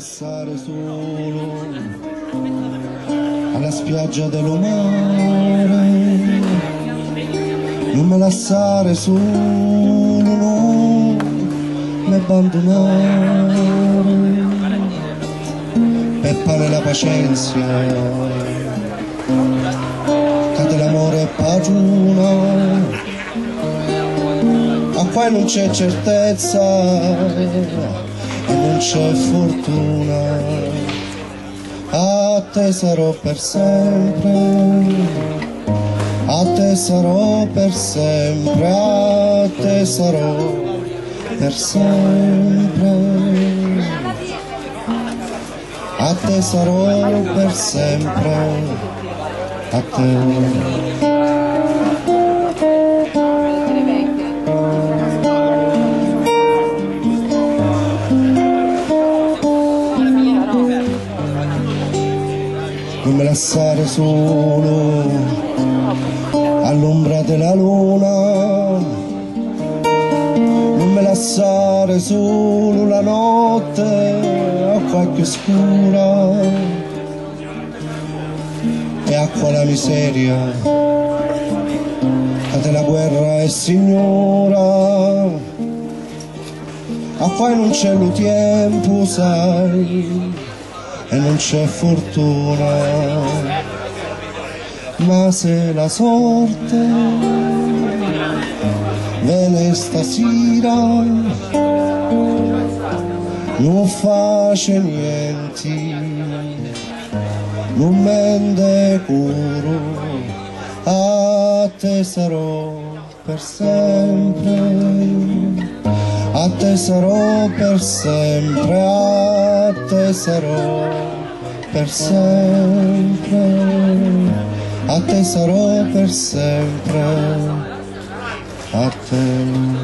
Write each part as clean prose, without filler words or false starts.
lasciare solo alla spiaggia dello mare, non me lasciare solo, non mi abbandonare, per fare la pazienza, che l'amore è padrona, a qua non c'è certezza e non c'è fortuna, a te sarò per sempre, a te sarò per sempre, a te sarò per sempre, a te sarò per sempre, a te. Non mi lasciare solo all'ombra della luna, non mi lasciare solo la notte a qualche scura e acqua la miseria, che la guerra è signora, a qua non c'è lo tempo, sai, e non c'è fortuna, ma se la sorte viene stasera non face niente, non mende curo, a te sarò per sempre, a te sarò per sempre, a te sarò per sempre, a te sarò per sempre, a te.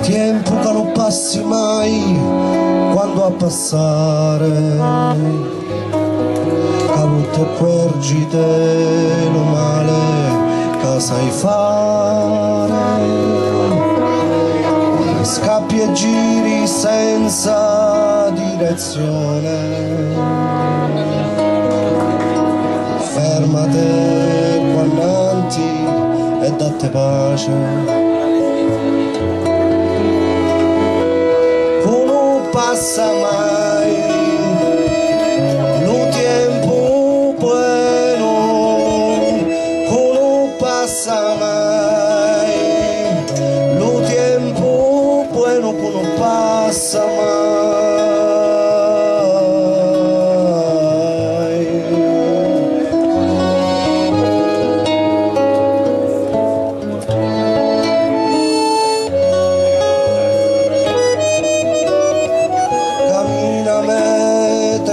Tempo che non passi mai quando a passare, che non ti accorgi dello male che sai fare, scappi e giri senza direzione, fermate qua innanti e date pace. Passa mai lo tiempo bueno, no pasa mai lo tiempo bueno, no pasa mai.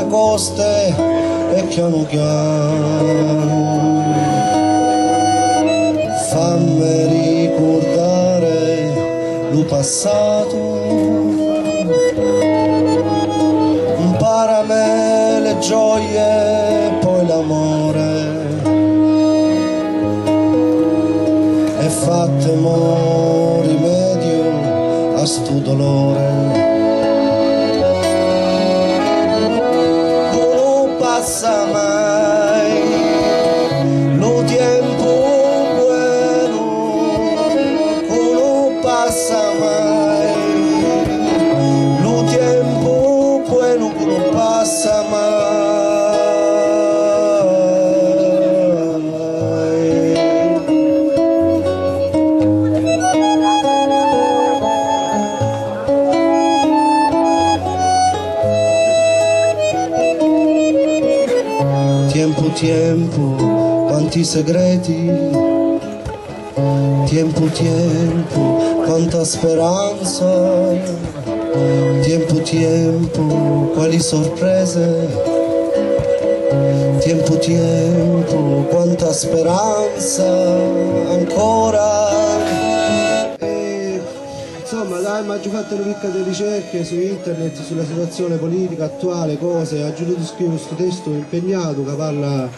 Coste e piano piano fammi ricordare lo passato, imparami le gioie e poi l'amore, e fattemo rimedio a sto dolore. Passa mai lo tiempo bueno, no pasa mai lo tiempo bueno, no pasa mai. Tiempo, tiempo, quanti segreti, tiempo, tiempo, quanta speranza, tiempo, tiempo, quali sorprese, Tempo, tempo, quanta speranza ancora. E, insomma, dai, mi ha fatto una piccola di ricerche su internet sulla situazione politica attuale, cose, ha giunto a scrivere questo testo impegnato che parla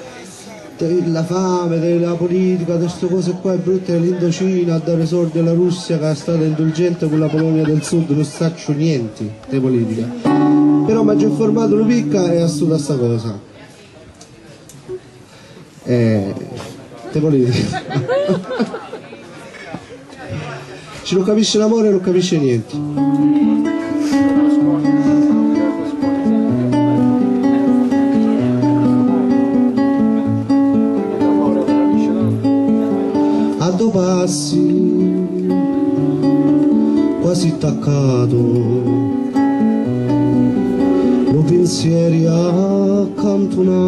della fame, della politica, di queste cose qua brutte dell'Indocina, a dare soldi alla Russia che è stata indulgente con la Polonia del Sud, non saccio niente di politica. Però mi ha già informato una picca e ha studiato sta cosa. Te politica. Ci non capisce l'amore non capisce niente. A due passi quasi attaccato, lo pensieri accantonato,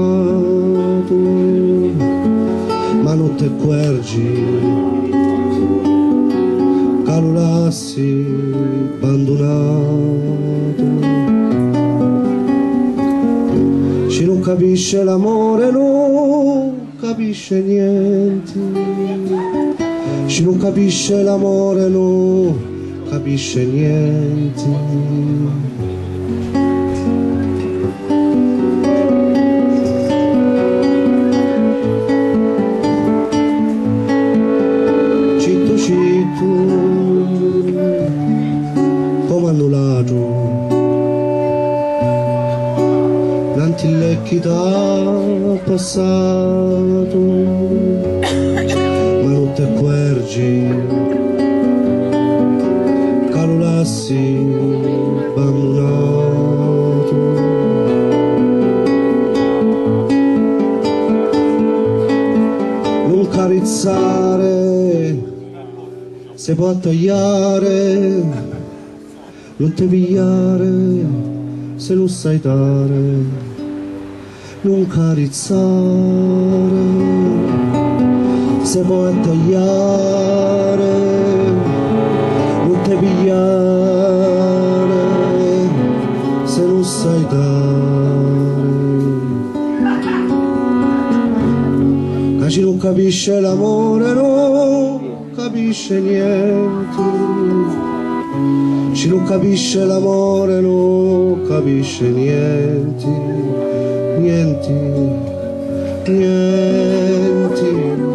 ma non te accorgi che lo lassi abbandonato. Ci non capisce l'amore, non capisce niente. Ci non capisce l'amore, non capisce niente. Come annullato l'antillecchi da passato, ma non ti accorgi che lo lassi abbandonato. Non carezzare se può tagliare, non ti pigliare se non sai dare, non carizzare se può tagliare, non ti pigliare se non sai dare. Che ci non capisce l'amore, non capisce niente. Ci non capisce l'amore, non capisce niente, niente, niente.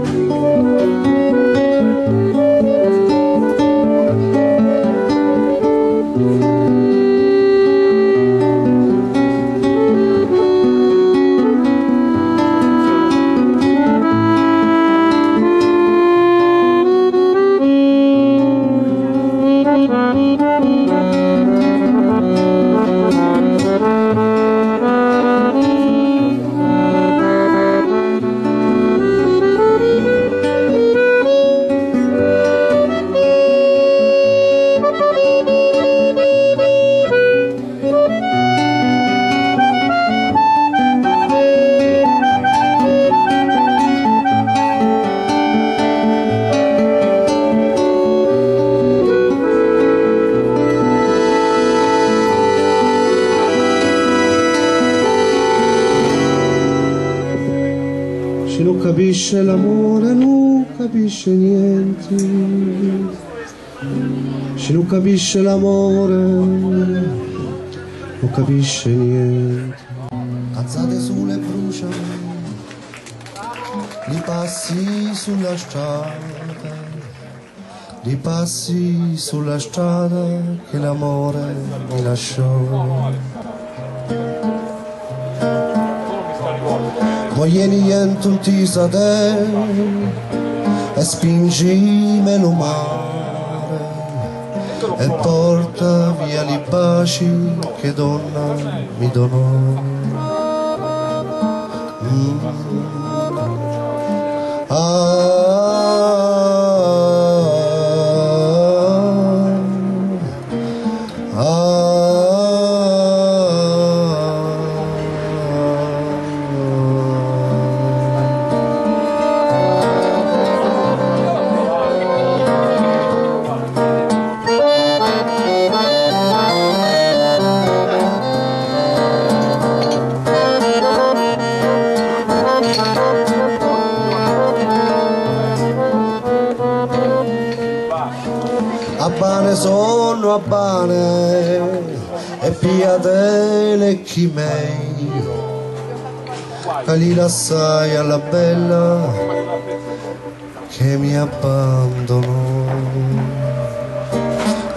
Ci non capisce l'amore, non capisce niente. Ci non capisce l'amore, non capisce niente. Alzate su le brucia, li passi sulla strada, li passi sulla strada che l'amore mi lasciò. Voglio niente un tisa te e spingimelo mare e porta via li baci che donna mi donò. Abbane sono abbane e piate le chimei, calila assai alla bella che mi abbandonò,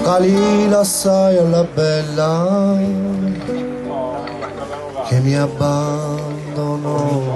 calila assai alla bella che mi abbandonò.